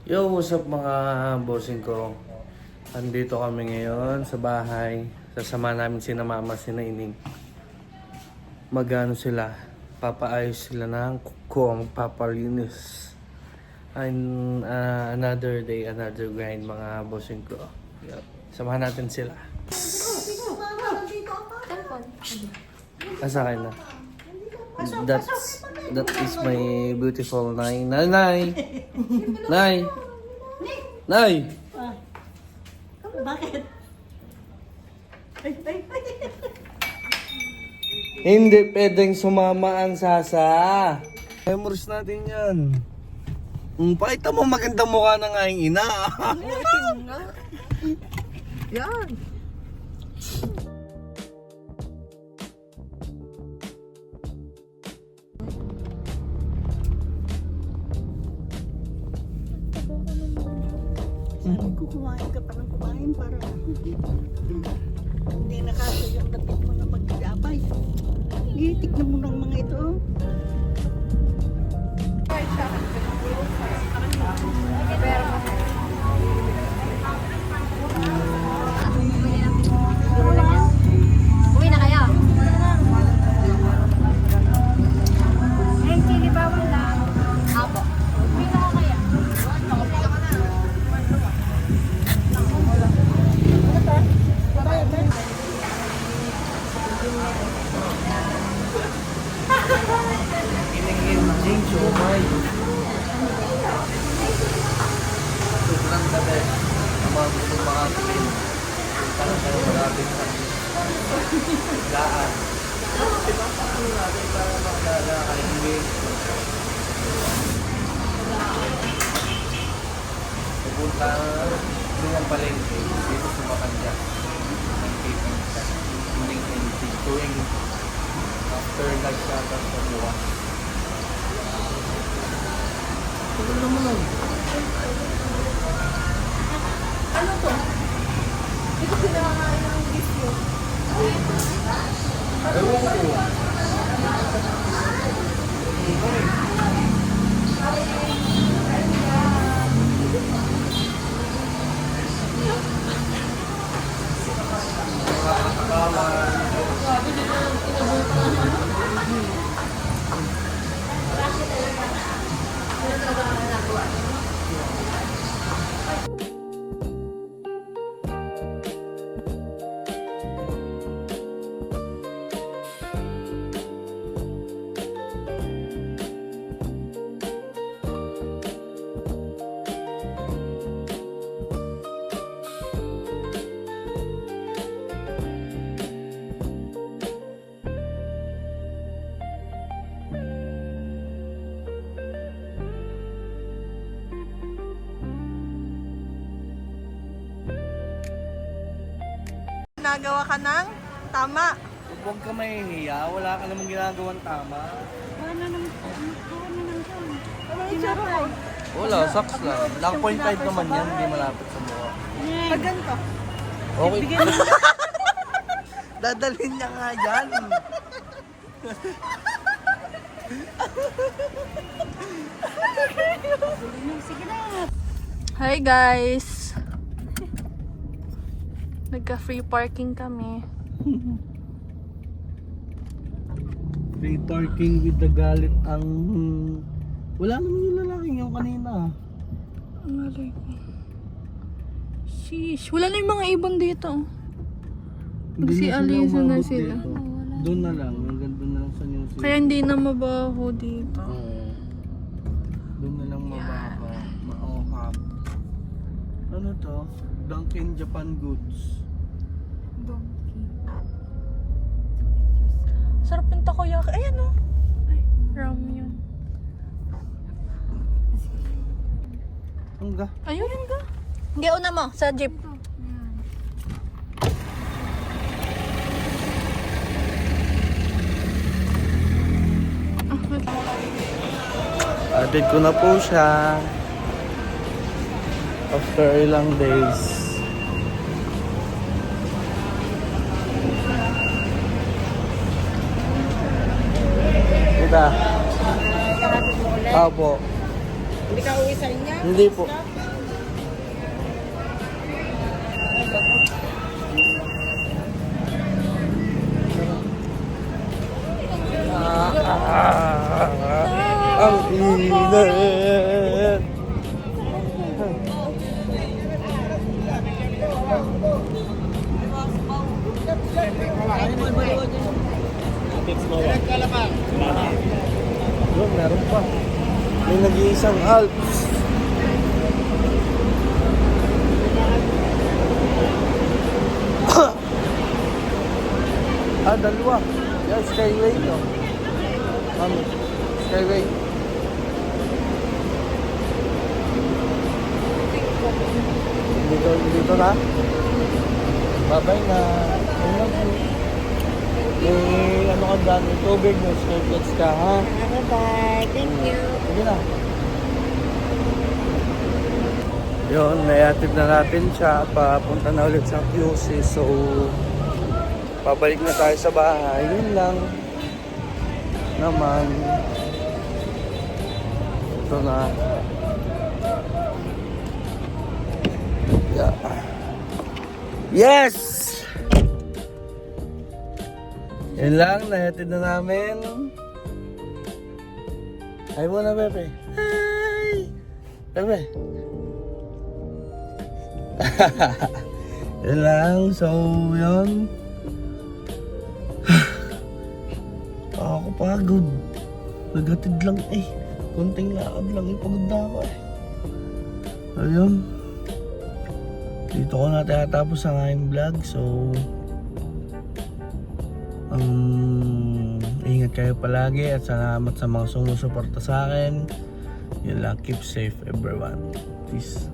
Yo, what's up mga bossing ko? Andito kami ngayon sa bahay. Sasama namin sina mama, sina ining. Magano sila? Papaayos sila ng kuko, magpapalinis. And another day, another grind mga bossing ko. Yup. Samahan natin sila. Asa kayo na? That is my beautiful Nay. Nay! Nay! Nay! Bakit? Hindi pwedeng sumama ang sasa. Memories natin yan. Pakita mo magandang mukha ng aking ina. Yan. Sabi ko kumain ka pa ng kumain para hindi nakasya yung lapit mo na magdabay. Tignan mo ng mga ito. Uwi na kayo. Eh, chili bawal lang. Apo. Uwi na ako kaya. Iningin siomay. Sobrang the best. Ang mga gusto makakain. Para tayo marabing sa gaan. Pinapakalo natin para makakain. Pupunta ng palengke dito sa Makanja. Nagkipang sa tuwing after nagsatas sa buwan. Ito naman. Ano to? Ito pinakain ng beef yun. Ewan ko. Nagawa ka ng tama. Huwag ka mahihiya, wala ka namang ginagawang tama. Ano itsura ko? Wala, socks lang. Lang 0.5 naman yan, hindi malapit sa mukha. Pag ganito. Okay. Dadalhin niya nga yan. Sige na. Hi guys! Nagka-free parking kami. Free parking with the galit ang... Wala naman yung lalaking yung kanina. Malay ko. Sheesh, wala na yung mga ibon dito. Hindi Si na Aliza na umabot sila. dito. Doon na lang, hanggang doon na lang sa New Zealand. Kaya hindi na mabaho dito. Doon na lang mababa, maohap. Ano to? Dunkin Japan Goods. Sarap yung takoyaki. Ayan o. Ay, ramyun. Hangga. Ayun ka. Hindi, una mo. Sa jeep. Added ko na po siya. After ilang days. Kita. Opo. Hindi ka uwi sa inyo? Hindi po. isang Alps. Dalawa. Yan, Skyway, no? Mami, Skyway. Dito na. Bye-bye na. I love you. Ano ka dyan? May tubig, may skates ka, ha? Bye-bye. Thank you. Sige na. Yun, naiatid na natin siya. Papunta na ulit sa QC. So, pabalik na tayo sa bahay. Yun lang. Naman. Ito na. Yeah. Yes! Yun lang, nahatid na namin. Hi muna, Pepe. Hi! Pepe. Yun lang, so yun. Ako pagod. Nagatid lang eh. Kunting lakad lang, pagod na ako eh. Ayun. Dito ko na tatapos ang aking vlog. So ingat kayo palagi at salamat sa mga sumusuporta sa akin. Yun lang, keep safe everyone. Peace.